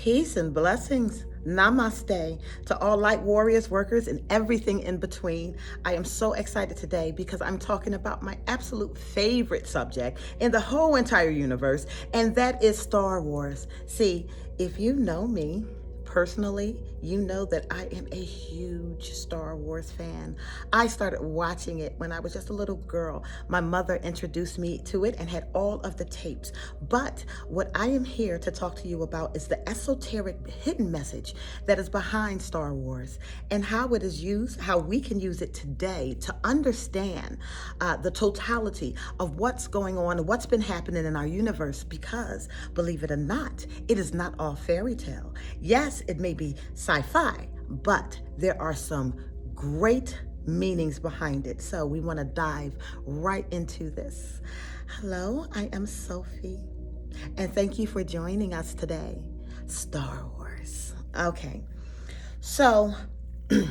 Peace and blessings. Namaste to all light warriors, workers, and everything in between. I am so excited today because I'm talking about my absolute favorite subject in the whole entire universe, and that is Star Wars. See, if you know me personally, you know that I am a huge Star Wars fan. I started watching it when I was just a little girl. My mother introduced me to it and had all of the tapes. But what I am here to talk to you about is the esoteric hidden message that is behind Star Wars and how it is used, how we can use it today to understand the totality of what's going on, what's been happening in our universe, because believe it or not, it is not all fairy tale. Yes, it may be sci-fi, but there are some great meanings behind it. So we want to dive right into this. Hello, I am Sophie, and thank you for joining us today. Star Wars. Okay, so in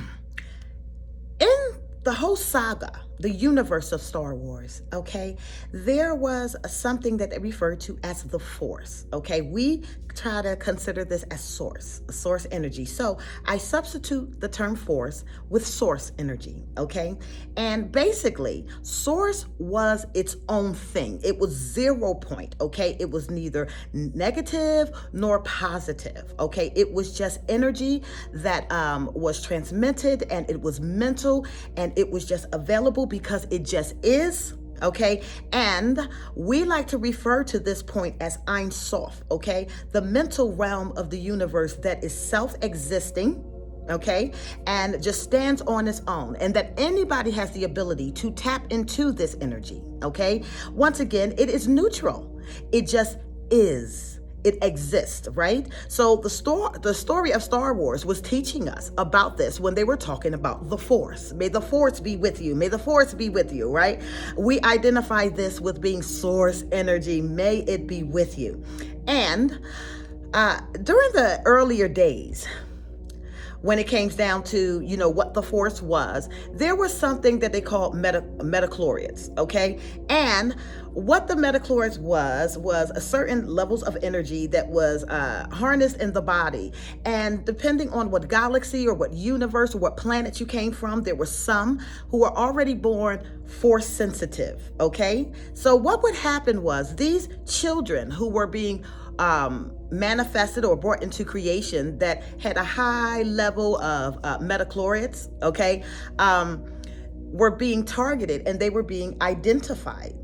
the whole saga, the universe of Star Wars, okay, there was something that they referred to as the Force, okay? We try to consider this as source energy. So I substitute the term force with source energy, okay? And basically, source was its own thing. It was 0 point, okay? It was neither negative nor positive, okay? It was just energy that was transmitted, and it was mental, and it was just available because it just is, okay? And we like to refer to this point as Ein Sof, okay? The mental realm of the universe that is self-existing, okay, and just stands on its own, and that anybody has the ability to tap into this energy, okay? Once again, it is neutral. It just is. It exists, right? So the story of Star Wars was teaching us about this when they were talking about the Force. May the Force be with you. May the Force be with you, right? We identify this with being source energy. May it be with you. And during the earlier days, when it came down to, you know, what the Force was, there was something that they called metachlorians, okay? And what the metachlorians was a certain levels of energy that was harnessed in the body. And depending on what galaxy or what universe or what planet you came from, there were some who were already born Force sensitive, okay? So what would happen was these children who were being manifested or brought into creation that had a high level of metachlorians, okay, were being targeted, and they were being identified.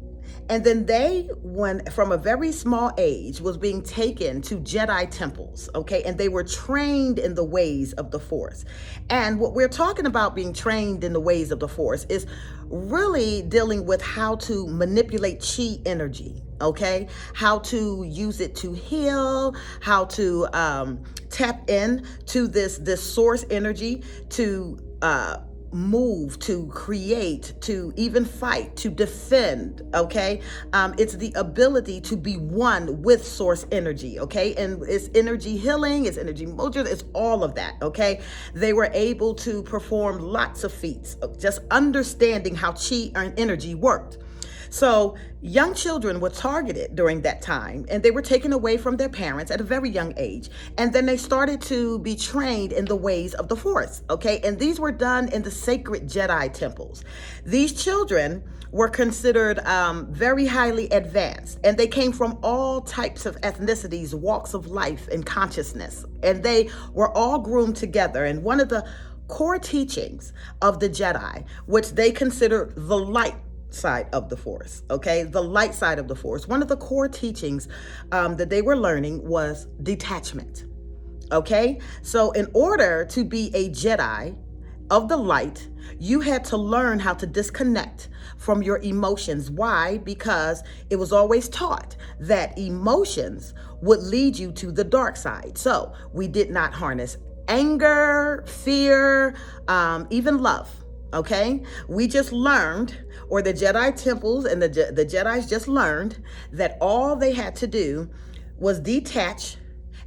And then they, when from a very small age, was being taken to Jedi temples, okay? And they were trained in the ways of the Force. And what we're talking about being trained in the ways of the Force is really dealing with how to manipulate chi energy, okay? How to use it to heal, how to tap in to this source energy to move, to create, to even fight, to defend, okay? It's the ability to be one with source energy, okay? And it's energy healing, it's energy mojo, it's all of that, okay? They were able to perform lots of feats, just understanding how chi and energy worked. So young children were targeted during that time, and they were taken away from their parents at a very young age. And then they started to be trained in the ways of the Force, okay? And these were done in the sacred Jedi temples. These children were considered very highly advanced, and they came from all types of ethnicities, walks of life, and consciousness. And they were all groomed together. And one of the core teachings of the Jedi, which they consider the light side of the Force, okay? The light side of the Force. One of the core teachings that they were learning was detachment, okay? So in order to be a Jedi of the light, you had to learn how to disconnect from your emotions. Why? Because it was always taught that emotions would lead you to the dark side. So we did not harness anger, fear, even love. Okay, we just learned, or the Jedi temples and the Jedis just learned that all they had to do was detach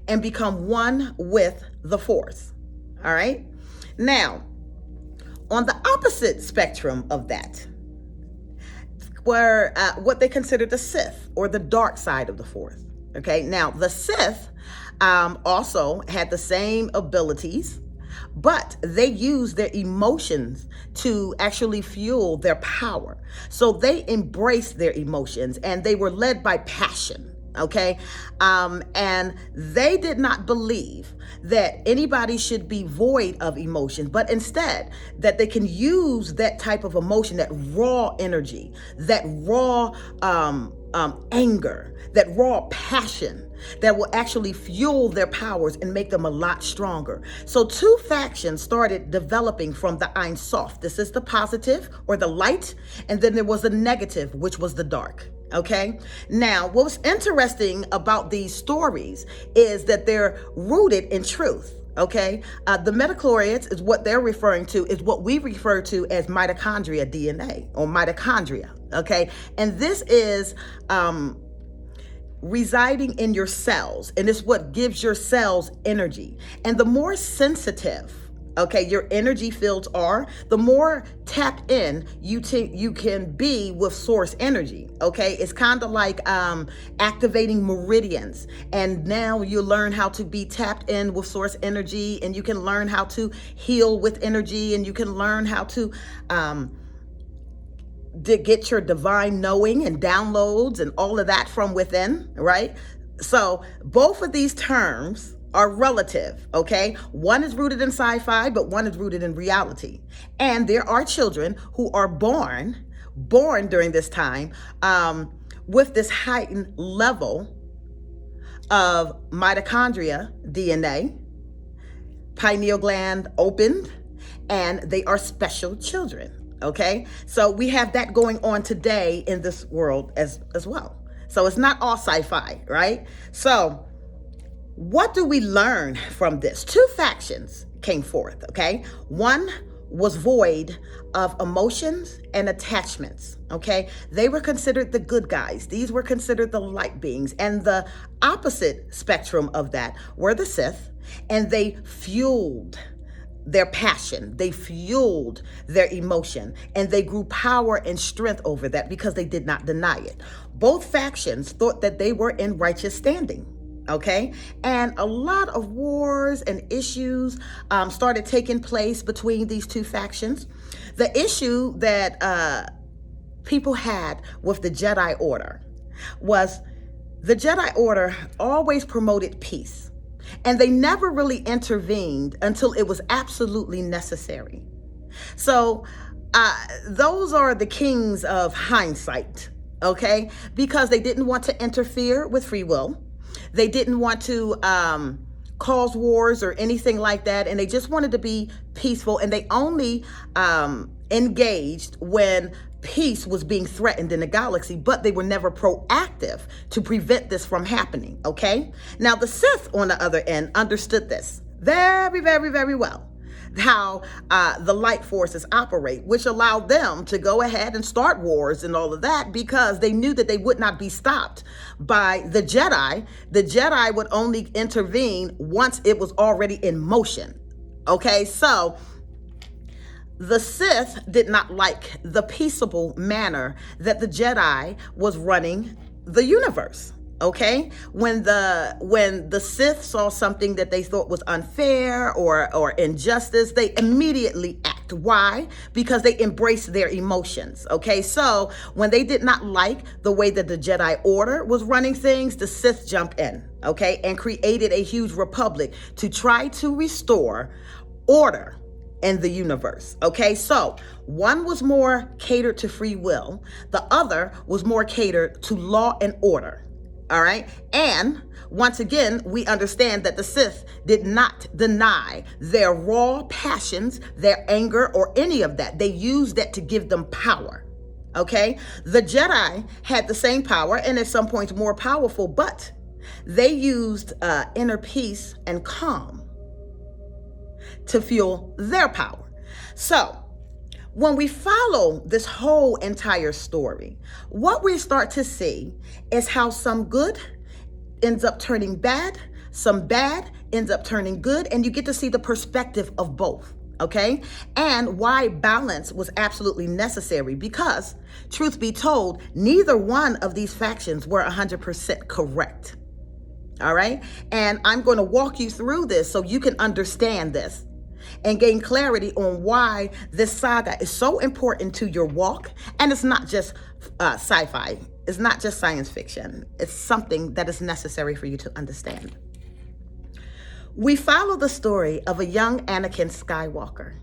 and become one with the Force. All right. Now, on the opposite spectrum of that were what they considered the Sith, or the dark side of the Force. Okay. Now, the Sith also had the same abilities, but they used their emotions to actually fuel their power. So they embraced their emotions and they were led by passion. Okay. And they did not believe that anybody should be void of emotion, but instead that they can use that type of emotion, that raw energy, that raw anger, that raw passion that will actually fuel their powers and make them a lot stronger. So two factions started developing from the Ein Sof. This is the positive or the light, and then there was the negative, which was the dark. Okay. Now, what's interesting about these stories is that they're rooted in truth. Okay. The midichlorians is what they're referring to, is what we refer to as mitochondria DNA or mitochondria. Okay. And this is residing in your cells, and it's what gives your cells energy. And the more sensitive, okay, your energy fields are, the more tapped in you can be with source energy. Okay, it's kind of like activating meridians, and now you learn how to be tapped in with source energy, and you can learn how to heal with energy, and you can learn how to get your divine knowing and downloads and all of that from within, right? So both of these terms are relative, okay? One is rooted in sci-fi, but one is rooted in reality. And there are children who are born during this time with this heightened level of mitochondria DNA, pineal gland opened, and they are special children, okay? So we have that going on today in this world as well. So it's not all sci-fi, right? So what do we learn from this? Two factions came forth, okay? One was void of emotions and attachments, okay? They were considered the good guys. These were considered the light beings. And the opposite spectrum of that were the Sith, and they fueled their passion. They fueled their emotion, and they grew power and strength over that because they did not deny it. Both factions thought that they were in righteous standing. Okay, and a lot of wars and issues started taking place between these two factions. The issue that people had with the Jedi Order was the Jedi Order always promoted peace, and they never really intervened until it was absolutely necessary. So those are the kings of hindsight, okay, because they didn't want to interfere with free will. They didn't want to cause wars or anything like that, and they just wanted to be peaceful, and they only engaged when peace was being threatened in the galaxy, but they were never proactive to prevent this from happening, okay? Now, the Sith, on the other end, understood this very, very, very well, how the light forces operate, which allowed them to go ahead and start wars and all of that because they knew that they would not be stopped by the Jedi. The Jedi would only intervene once it was already in motion. Okay, so the Sith did not like the peaceable manner that the Jedi was running the universe. Okay, when the Sith saw something that they thought was unfair or injustice, they immediately act. Why? Because they embraced their emotions. Okay, so when they did not like the way that the Jedi Order was running things, the Sith jumped in, okay, and created a huge republic to try to restore order in the universe. Okay, so one was more catered to free will, the other was more catered to law and order. All right. And once again, we understand that the Sith did not deny their raw passions, their anger, or any of that. They used that to give them power. Okay. The Jedi had the same power and at some points more powerful, but they used inner peace and calm to fuel their power. So when we follow this whole entire story, what we start to see is how some good ends up turning bad, some bad ends up turning good, and you get to see the perspective of both, okay? And why balance was absolutely necessary because, truth be told, neither one of these factions were 100% correct. All right. And I'm going to walk you through this so you can understand this and gain clarity on why this saga is so important to your walk. And it's not just sci-fi. It's not just science fiction. It's something that is necessary for you to understand. We follow the story of a young Anakin Skywalker.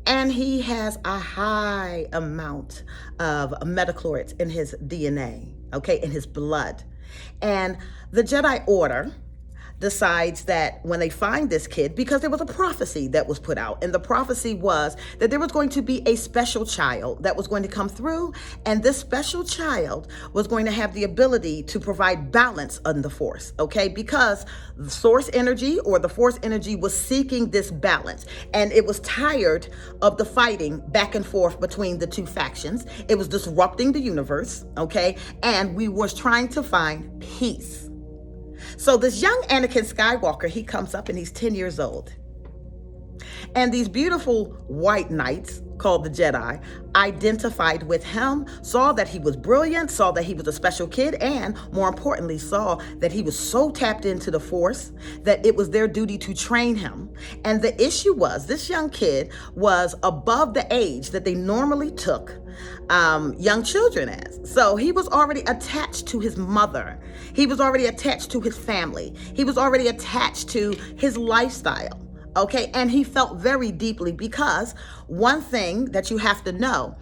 And he has a high amount of metachlorians in his DNA, okay, in his blood. And the Jedi Order decides that when they find this kid, because there was a prophecy that was put out, and the prophecy was that there was going to be a special child that was going to come through, and this special child was going to have the ability to provide balance on the Force, okay? Because the source energy or the Force energy was seeking this balance, and it was tired of the fighting back and forth between the two factions. It was disrupting the universe, okay? And we was trying to find peace. So this young Anakin Skywalker, he comes up and he's 10 years old. And these beautiful white knights called the Jedi identified with him, saw that he was brilliant, saw that he was a special kid, and more importantly, saw that he was so tapped into the Force that it was their duty to train him. And the issue was this young kid was above the age that they normally took young children as. So he was already attached to his mother. He was already attached to his family. He was already attached to his lifestyle. Okay, and he felt very deeply, because one thing that you have to know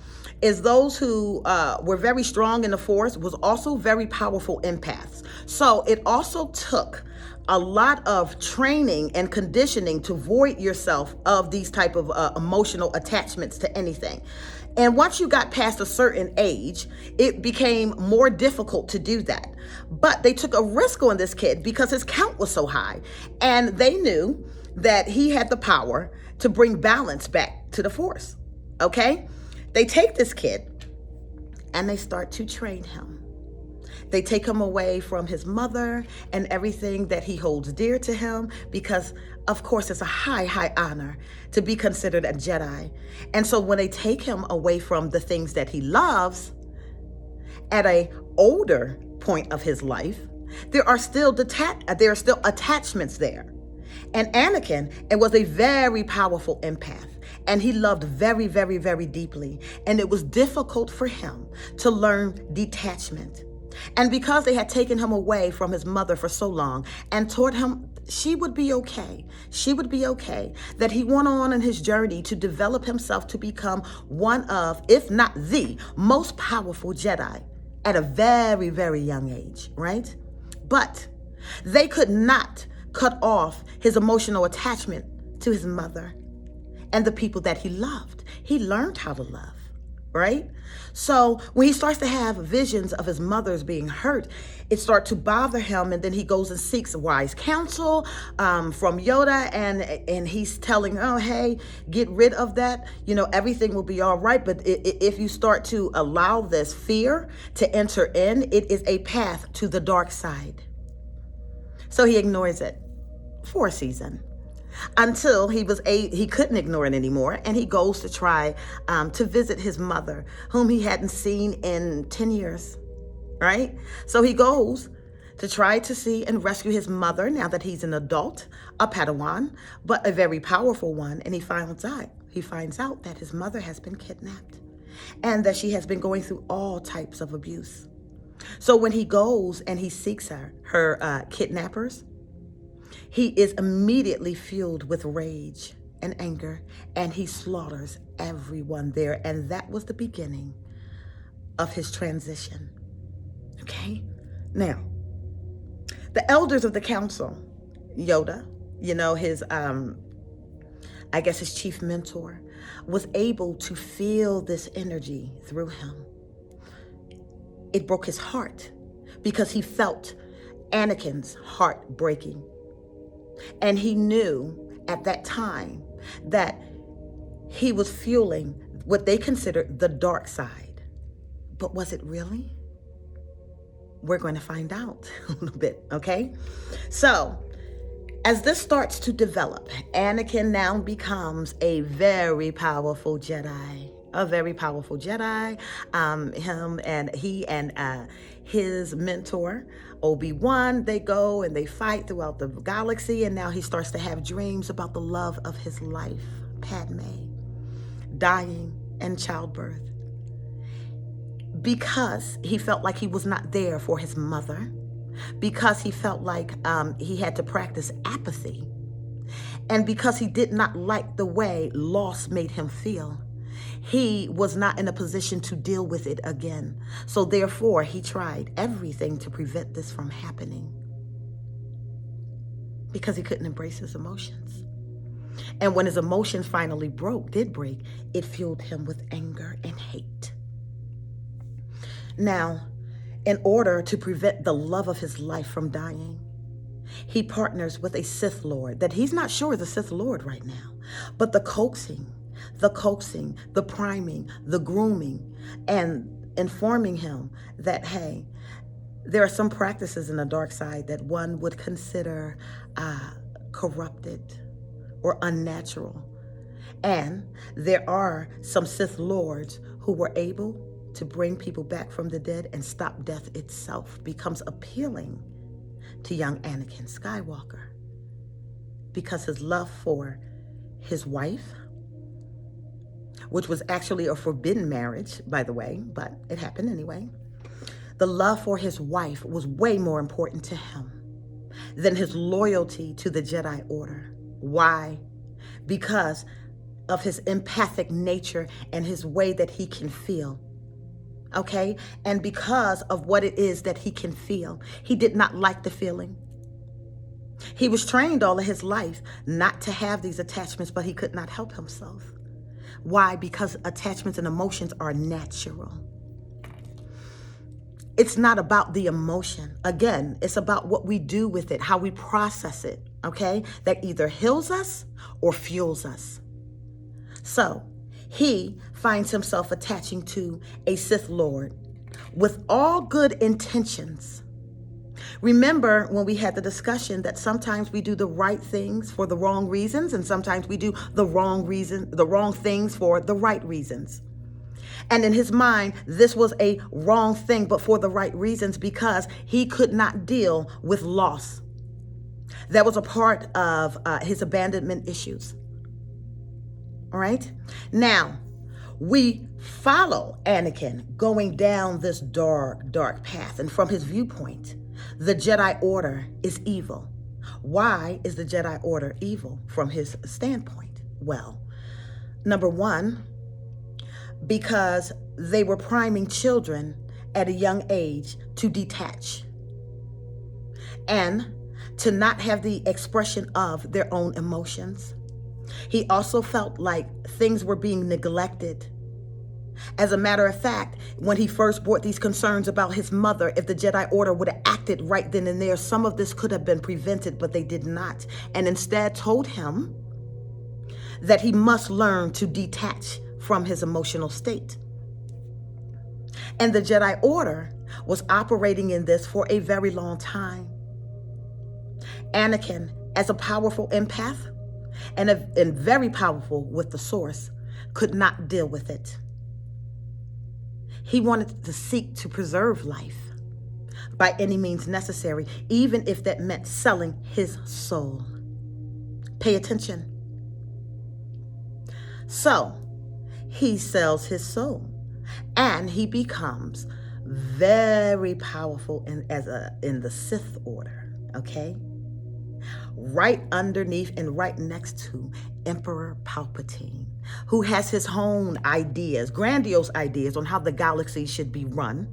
is those who were very strong in the Force was also very powerful empaths. So it also took a lot of training and conditioning to void yourself of these type of emotional attachments to anything. And once you got past a certain age, it became more difficult to do that. But they took a risk on this kid because his count was so high, and they knew that he had the power to bring balance back to the Force, okay? They take this kid and they start to train him. They take him away from his mother and everything that he holds dear to him, because, of course, it's a high, high honor to be considered a Jedi. And so when they take him away from the things that he loves, at an older point of his life, there are still attachments there. And Anakin, it was a very powerful empath, and he loved very, very, very deeply. And it was difficult for him to learn detachment. And because they had taken him away from his mother for so long and taught him she would be okay, that he went on in his journey to develop himself to become one of, if not the most powerful Jedi at a very, very young age, right? But they could not cut off his emotional attachment to his mother and the people that he loved. He learned how to love, right? So when he starts to have visions of his mother's being hurt, it starts to bother him, and then he goes and seeks wise counsel from Yoda, and he's telling, oh, hey, get rid of that. You know, everything will be all right. But if you start to allow this fear to enter in, it is a path to the dark side. So he ignores it for a season until he couldn't ignore it anymore, and he goes to try to visit his mother, whom he hadn't seen in 10 years, right? So he goes to try to see and rescue his mother now that he's an adult, a Padawan, but a very powerful one, and he finds out that his mother has been kidnapped and that she has been going through all types of abuse. So when he goes and he seeks her kidnappers, he is immediately filled with rage and anger, and he slaughters everyone there. And that was the beginning of his transition. Okay? Now, the elders of the council, Yoda, his, I guess his chief mentor, was able to feel this energy through him. It broke his heart because he felt Anakin's heart breaking. And he knew at that time that he was fueling what they considered the dark side. But was it really? We're going to find out a little bit, okay? So, as this starts to develop, Anakin now becomes a very powerful Jedi, a very powerful Jedi. He and his mentor, Obi-Wan, they go and they fight throughout the galaxy, and now he starts to have dreams about the love of his life, Padme, dying in childbirth. Because he felt like he was not there for his mother, because he felt like he had to practice apathy, and because he did not like the way loss made him feel, he was not in a position to deal with it again. So therefore, he tried everything to prevent this from happening because he couldn't embrace his emotions. And when his emotions finally did break, it fueled him with anger and hate. Now, in order to prevent the love of his life from dying, he partners with a Sith Lord that he's not sure is a Sith Lord right now. But the coaxing, the priming, the grooming, and informing him that, hey, there are some practices in the dark side that one would consider corrupted or unnatural. And there are some Sith Lords who were able to bring people back from the dead and stop death itself, becomes appealing to young Anakin Skywalker because his love for his wife, which was actually a forbidden marriage, by the way, but it happened anyway. The love for his wife was way more important to him than his loyalty to the Jedi Order. Why? Because of his empathic nature and his way that he can feel. Okay? And because of what it is that he can feel, he did not like the feeling. He was trained all of his life not to have these attachments, but he could not help himself. Why? Because attachments and emotions are natural. It's not about the emotion. Again, it's about what we do with it, how we process it, okay? That either heals us or fuels us. So, he finds himself attaching to a Sith Lord with all good intentions. Remember when we had the discussion that sometimes we do the right things for the wrong reasons, and sometimes we do the wrong things for the right reasons. And in his mind, this was a wrong thing, but for the right reasons, because he could not deal with loss. That was a part of his abandonment issues. All right. Now, we follow Anakin going down this dark path. And from his viewpoint, the Jedi Order is evil. Why is the Jedi Order evil from his standpoint? Well, number one, because they were priming children at a young age to detach and to not have the expression of their own emotions. He also felt like things were being neglected. As a matter of fact, when he first brought these concerns about his mother, if the Jedi Order would have acted right then and there, some of this could have been prevented, but they did not. And instead told him that he must learn to detach from his emotional state. And the Jedi Order was operating in this for a very long time. Anakin, as a powerful empath and very powerful with the Source, could not deal with it. He wanted to seek to preserve life by any means necessary, even if that meant selling his soul. Pay attention. So, he sells his soul and he becomes very powerful in the Sith Order, okay? Right underneath and right next to Emperor Palpatine, who has his own ideas, grandiose ideas on how the galaxy should be run.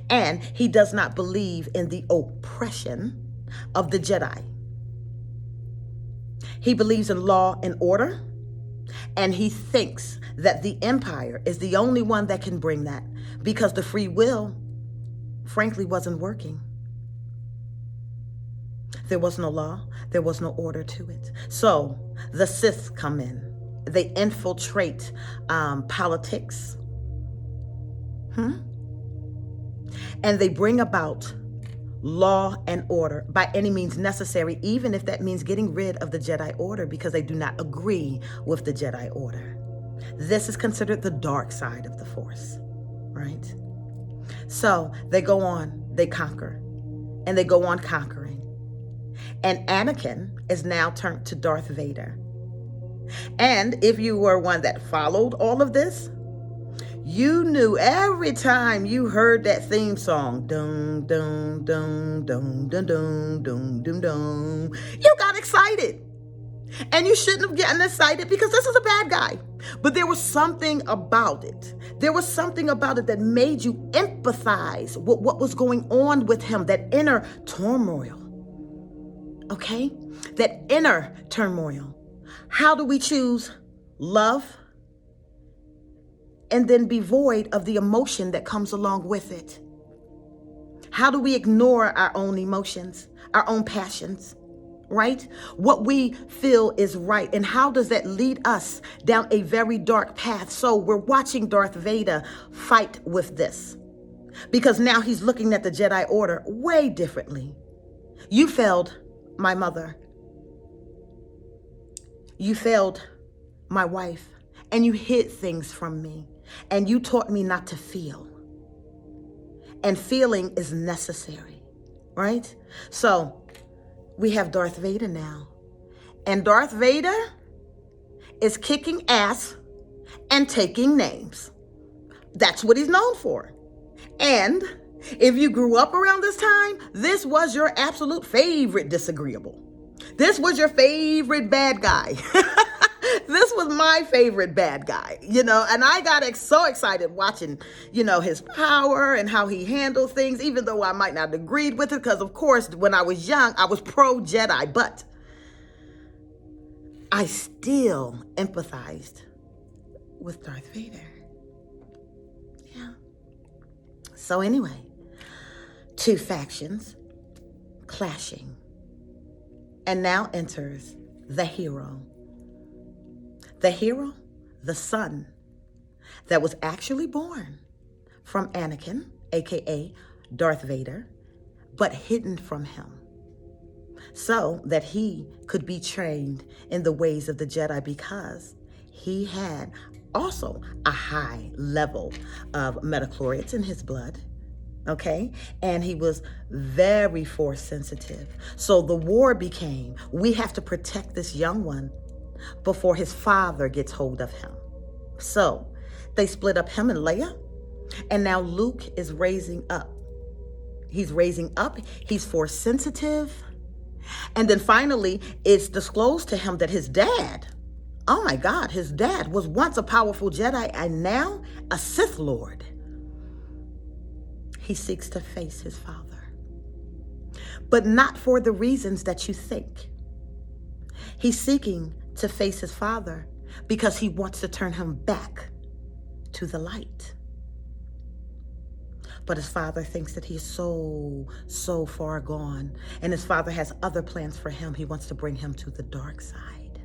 And he does not believe in the oppression of the Jedi. He believes in law and order, and he thinks that the Empire is the only one that can bring that, because the free will, frankly, wasn't working. There was no law. There was no order to it. So the Sith come in. They infiltrate politics. And they bring about law and order by any means necessary, even if that means getting rid of the Jedi Order because they do not agree with the Jedi Order. This is considered the dark side of the Force, right? So they go on, they conquer, and they go on conquering. And Anakin is now turned to Darth Vader. And if you were one that followed all of this, you knew every time you heard that theme song, dum, dum, dum, dum, dum, dum, dum, dum, dum, you got excited. And you shouldn't have gotten excited because this is a bad guy. But there was something about it. There was something about it that made you empathize with what was going on with him, that inner turmoil. Okay? That inner turmoil. How do we choose love and then be void of the emotion that comes along with it? How do we ignore our own emotions, our own passions, right? What we feel is right. And how does that lead us down a very dark path? So we're watching Darth Vader fight with this because now he's looking at the Jedi Order way differently. You failed my mother. You failed my wife, and you hid things from me, and you taught me not to feel. And feeling is necessary, right? So we have Darth Vader now. And Darth Vader is kicking ass and taking names. That's what he's known for. And if you grew up around this time, this was your absolute favorite disagreeable. This was your favorite bad guy. This was my favorite bad guy, and I got so excited watching, his power and how he handled things, even though I might not have agreed with it, because of course, when I was young, I was pro-Jedi, but I still empathized with Darth Vader. Yeah. So anyway, two factions clashing. And now enters the hero. The hero, the son, that was actually born from Anakin, aka Darth Vader, but hidden from him, so that he could be trained in the ways of the Jedi, because he had also a high level of midichlorians in his blood. Okay, and he was very Force sensitive. So the war became, we have to protect this young one before his father gets hold of him. So they split up him and Leia, and now Luke is raising up. He's raising up, he's Force sensitive. And then finally, it's disclosed to him that his dad, oh my God, his dad was once a powerful Jedi and now a Sith Lord. He seeks to face his father, but not for the reasons that you think. He's seeking to face his father because he wants to turn him back to the light. But his father thinks that he's so far gone, and his father has other plans for him. He wants to bring him to the dark side.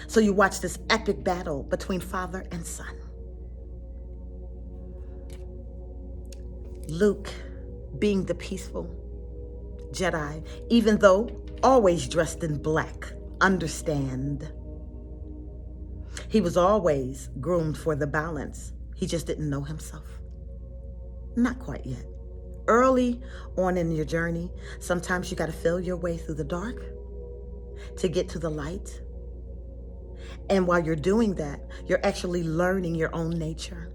So you watch this epic battle between father and son. Luke, being the peaceful Jedi, even though always dressed in black, understand. He was always groomed for the balance. He just didn't know himself. Not quite yet. Early on in your journey, sometimes you got to feel your way through the dark to get to the light. And while you're doing that, you're actually learning your own nature.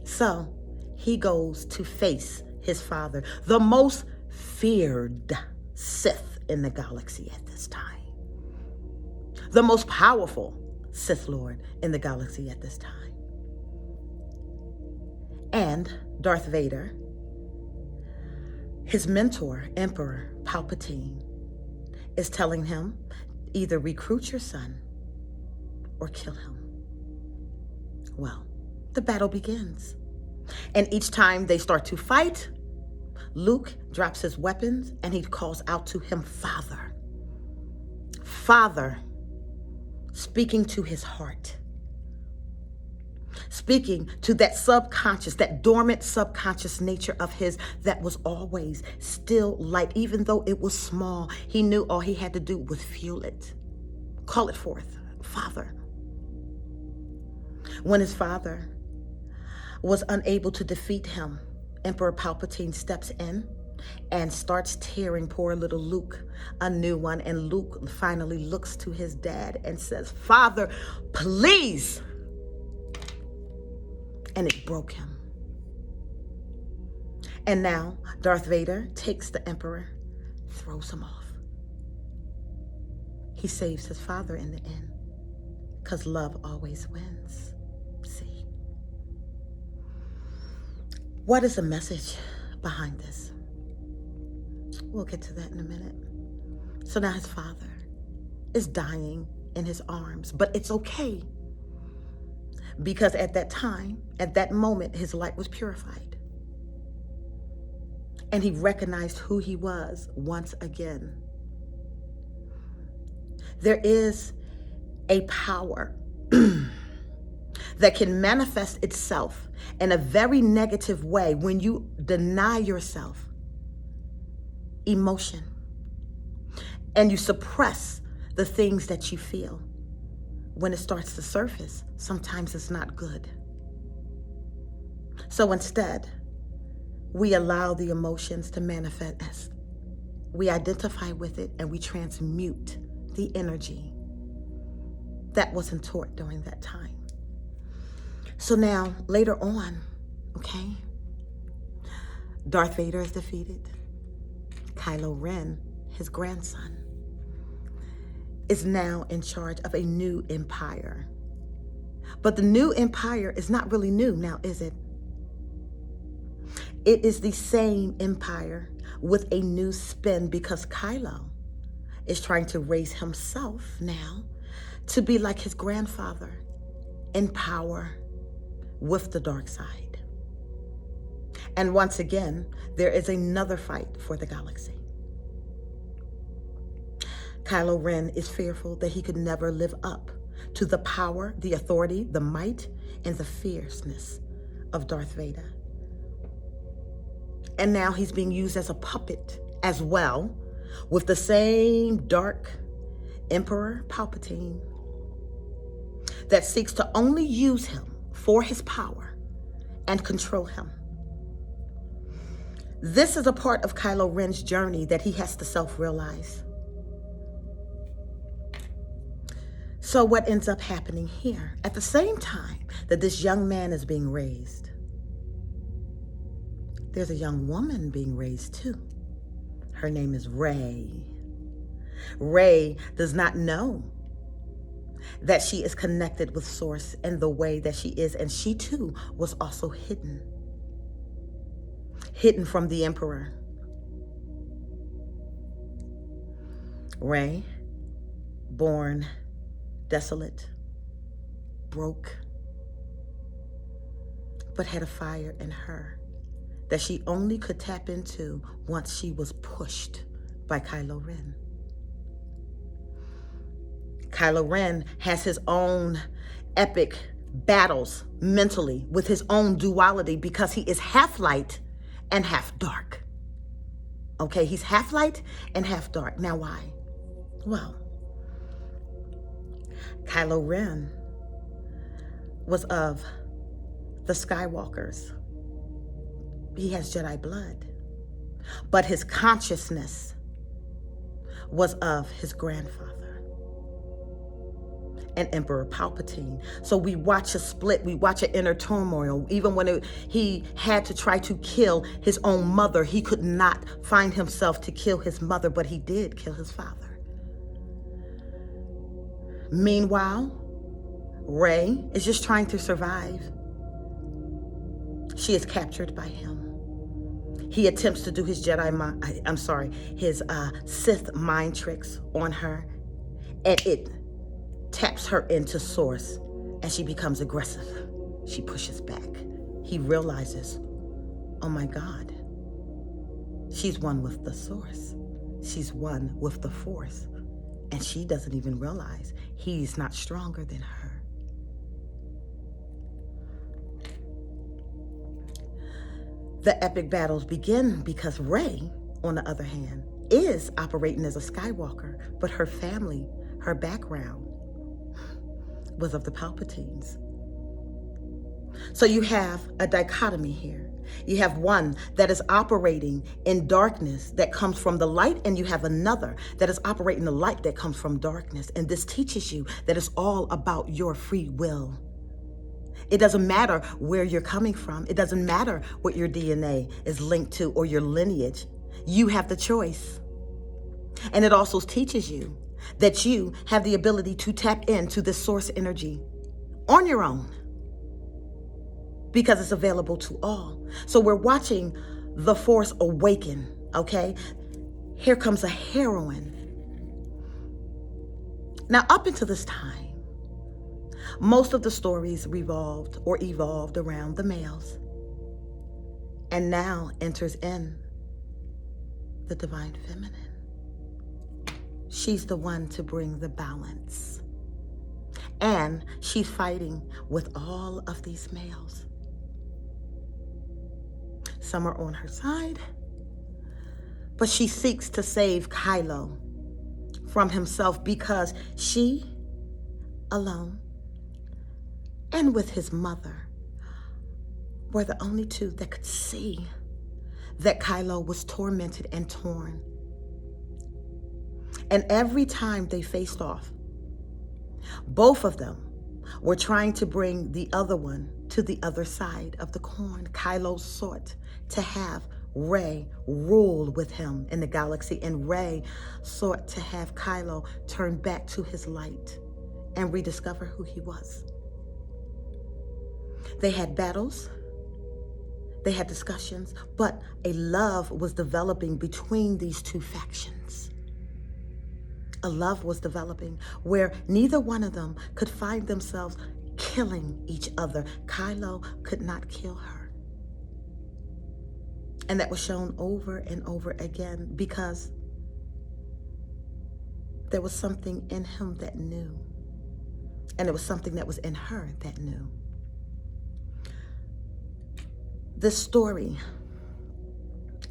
So he goes to face his father, the most feared Sith in the galaxy at this time. The most powerful Sith Lord in the galaxy at this time. And Darth Vader, his mentor, Emperor Palpatine, is telling him, either recruit your son or kill him. Well, the battle begins. And each time they start to fight, Luke drops his weapons and he calls out to him, Father. Father, speaking to his heart. Speaking to that subconscious, that dormant subconscious nature of his that was always still light. Even though it was small, he knew all he had to do was fuel it. Call it forth, Father. When his father was unable to defeat him, Emperor Palpatine steps in and starts tearing poor little Luke a new one. And Luke finally looks to his dad and says, "Father, please." And it broke him. And now Darth Vader takes the Emperor, throws him off. He saves his father in the end, because love always wins. See? What is the message behind this? We'll get to that in a minute. So now his father is dying in his arms, but it's okay, because at that time, at that moment, his light was purified. And he recognized who he was once again. There is a power that can manifest itself in a very negative way when you deny yourself emotion and you suppress the things that you feel. When it starts to surface, sometimes it's not good. So instead, we allow the emotions to manifest. We identify with it and we transmute the energy that wasn't taught during that time. So now, later on, okay, Darth Vader is defeated. Kylo Ren, his grandson, is now in charge of a new empire. But the new empire is not really new now, is it? It is the same empire with a new spin, because Kylo is trying to raise himself now to be like his grandfather in power with the dark side. And once again, there is another fight for the galaxy. Kylo Ren is fearful that he could never live up to the power, the authority, the might, and the fierceness of Darth Vader. And now he's being used as a puppet as well, with the same dark Emperor Palpatine that seeks to only use him for his power and control him. This is a part of Kylo Ren's journey that he has to self-realize. So what ends up happening here? At the same time that this young man is being raised, there's a young woman being raised too. Her name is Rey. Rey does not know that she is connected with Source in the way that she is, and she too was also hidden from the Emperor. Rey, born desolate, broke, but had a fire in her that she only could tap into once she was pushed by Kylo Ren. Kylo Ren has his own epic battles mentally with his own duality, because he is half light and half dark. Okay, he's half light and half dark. Now why? Well, Kylo Ren was of the Skywalkers. He has Jedi blood, but his consciousness was of his grandfather and Emperor Palpatine. So we watch a split, we watch an inner turmoil. Even when he had to try to kill his own mother, he could not find himself to kill his mother, but he did kill his father. Meanwhile, Rey is just trying to survive. She is captured by him. He attempts to do his his Sith mind tricks on her, and it taps her into Source, and she becomes aggressive. She pushes back. He realizes, oh my God, she's one with the Source. She's one with the Force, and she doesn't even realize he's not stronger than her. The epic battles begin because Rey, on the other hand, is operating as a Skywalker, but her family, her background was of the Palpatines. So you have a dichotomy here. You have one that is operating in darkness that comes from the light, and you have another that is operating the light that comes from darkness. And this teaches you that it's all about your free will. It doesn't matter where you're coming from. It doesn't matter what your DNA is linked to or your lineage. You have the choice. And it also teaches you that you have the ability to tap into this source energy on your own, because it's available to all. So we're watching the Force awaken, okay? Here comes a heroine. Now, up until this time, most of the stories revolved or evolved around the males. And now enters in the divine feminine. She's the one to bring the balance. And she's fighting with all of these males. Some are on her side, but she seeks to save Kylo from himself, because she alone and with his mother were the only two that could see that Kylo was tormented and torn. And every time they faced off, both of them were trying to bring the other one to the other side of the coin. Kylo sought to have Rey rule with him in the galaxy, and Rey sought to have Kylo turn back to his light and rediscover who he was. They had battles, they had discussions, but a love was developing between these two factions. A love was developing where neither one of them could find themselves killing each other. Kylo could not kill her. And that was shown over and over again, because there was something in him that knew. And it was something that was in her that knew. This story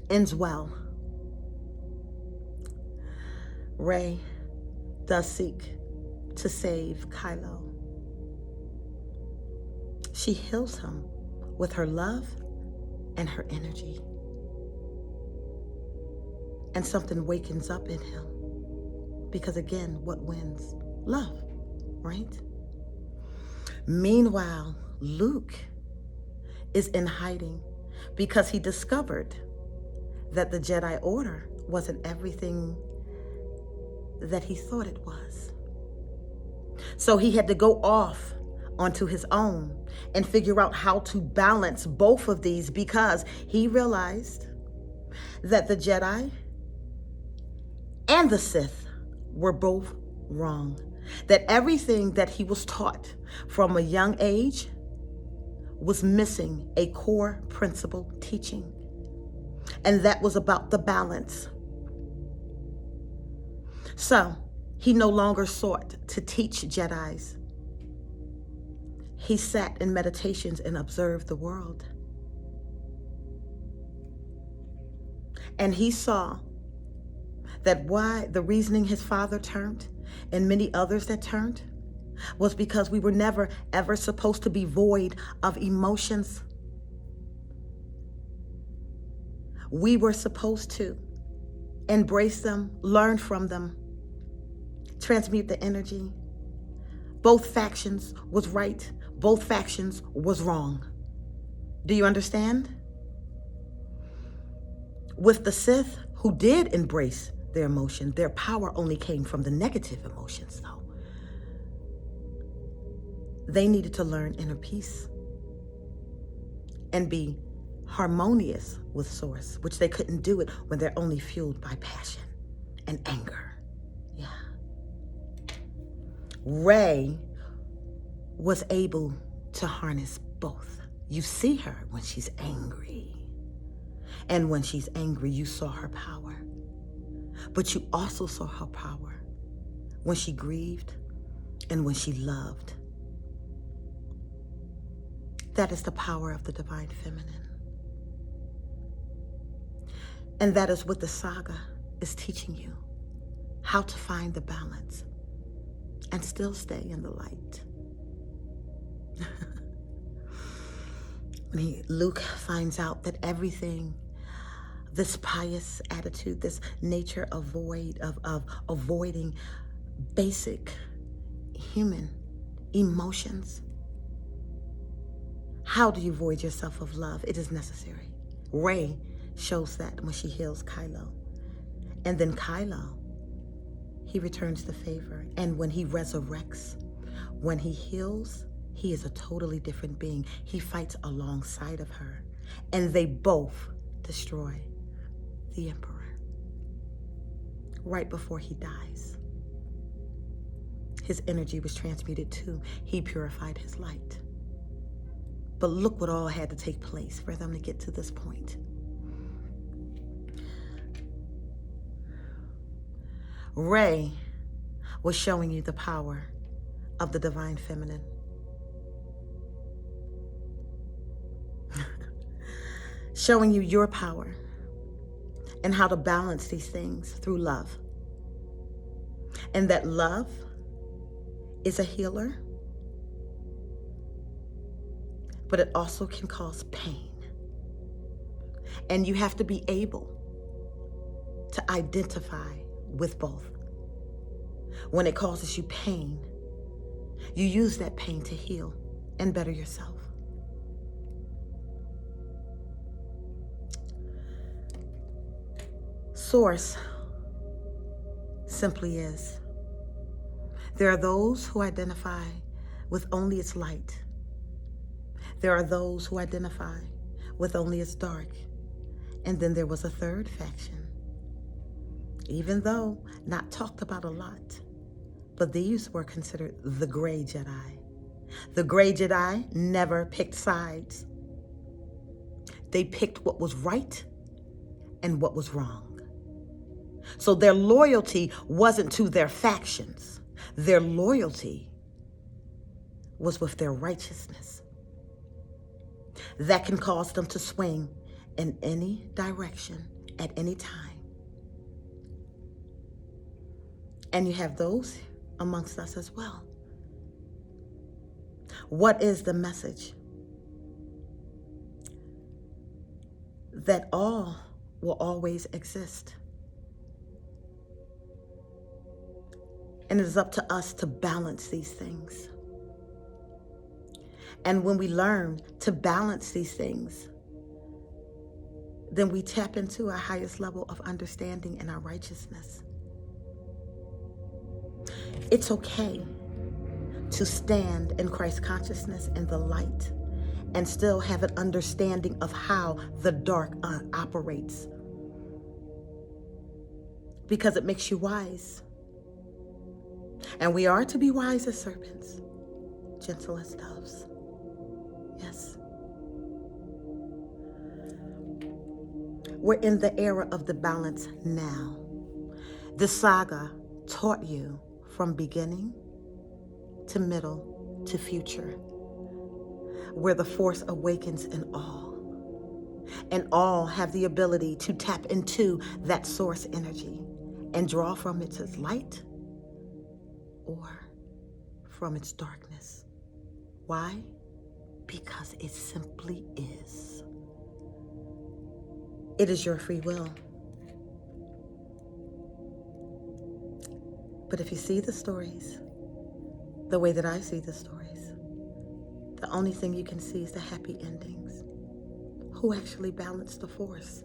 ends well. Rey does seek to save Kylo. She heals him with her love and her energy. And something wakens up in him. Because again, what wins? Love, right? Meanwhile, Luke is in hiding because he discovered that the Jedi Order wasn't everything that he thought it was. So he had to go off onto his own and figure out how to balance both of these, because he realized that the Jedi and the Sith were both wrong. That everything that he was taught from a young age was missing a core principle teaching. And that was about the balance. So he no longer sought to teach Jedis. He sat in meditations and observed the world. And he saw that why the reasoning his father turned and many others that turned was because we were never ever supposed to be void of emotions. We were supposed to embrace them, learn from them, transmute the energy. Both factions was right, both factions was wrong. Do you understand? With the Sith, who did embrace their emotion, their power only came from the negative emotions, though. They needed to learn inner peace and be harmonious with Source, which they couldn't do it when they're only fueled by passion and anger. Yeah. Rey was able to harness both. You see her when she's angry. And when she's angry, you saw her power. But you also saw her power when she grieved and when she loved. That is the power of the divine feminine. And that is what the saga is teaching you. How to find the balance and still stay in the light. When Luke finds out that everything, this pious attitude, this nature of avoiding basic human emotions. How do you void yourself of love? It is necessary. Rey shows that when she heals Kylo. And then Kylo, he returns the favor. And when he resurrects, when he heals, he is a totally different being. He fights alongside of her. And they both destroy the Emperor right before he dies. His energy was transmuted too. He purified his light. But look what all had to take place for them to get to this point. Rey was showing you the power of the divine feminine. Showing you your power and how to balance these things through love. And that love is a healer, but it also can cause pain. And you have to be able to identify with both. When it causes you pain, you use that pain to heal and better yourself. Source simply is. There are those who identify with only its light. There are those who identify with only its dark. And then there was a third faction, even though not talked about a lot, but these were considered the gray Jedi. The gray Jedi never picked sides. They picked what was right and what was wrong. So their loyalty wasn't to their factions. Their loyalty was with their righteousness. That can cause them to swing in any direction at any time. And you have those amongst us as well. What is the message? That all will always exist. And it is up to us to balance these things. And when we learn to balance these things, then we tap into our highest level of understanding and our righteousness. It's okay to stand in Christ consciousness and the light and still have an understanding of how the dark operates, because it makes you wise. And we are to be wise as serpents, gentle as doves. Yes. We're in the era of the balance now. The saga taught you from beginning to middle to future, where the force awakens in all. And all have the ability to tap into that source energy and draw from its light or from its darkness. Why? Because it simply is. It is your free will. But if you see the stories the way that I see the stories, the only thing you can see is the happy endings. Who actually balanced the force?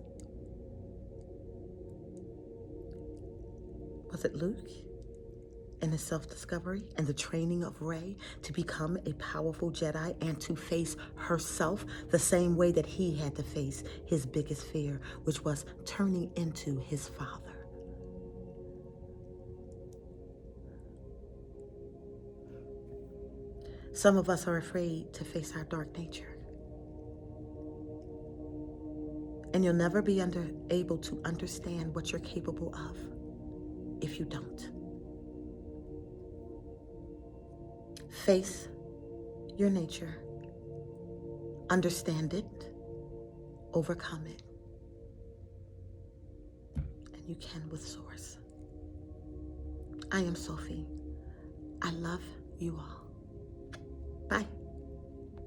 Was it Luke and his self-discovery and the training of Rey to become a powerful Jedi and to face herself the same way that he had to face his biggest fear, which was turning into his father? Some of us are afraid to face our dark nature. And you'll never be able to understand what you're capable of if you don't. Face your nature, understand it, overcome it, and you can with Source. I am Sophie. I love you all. Bye.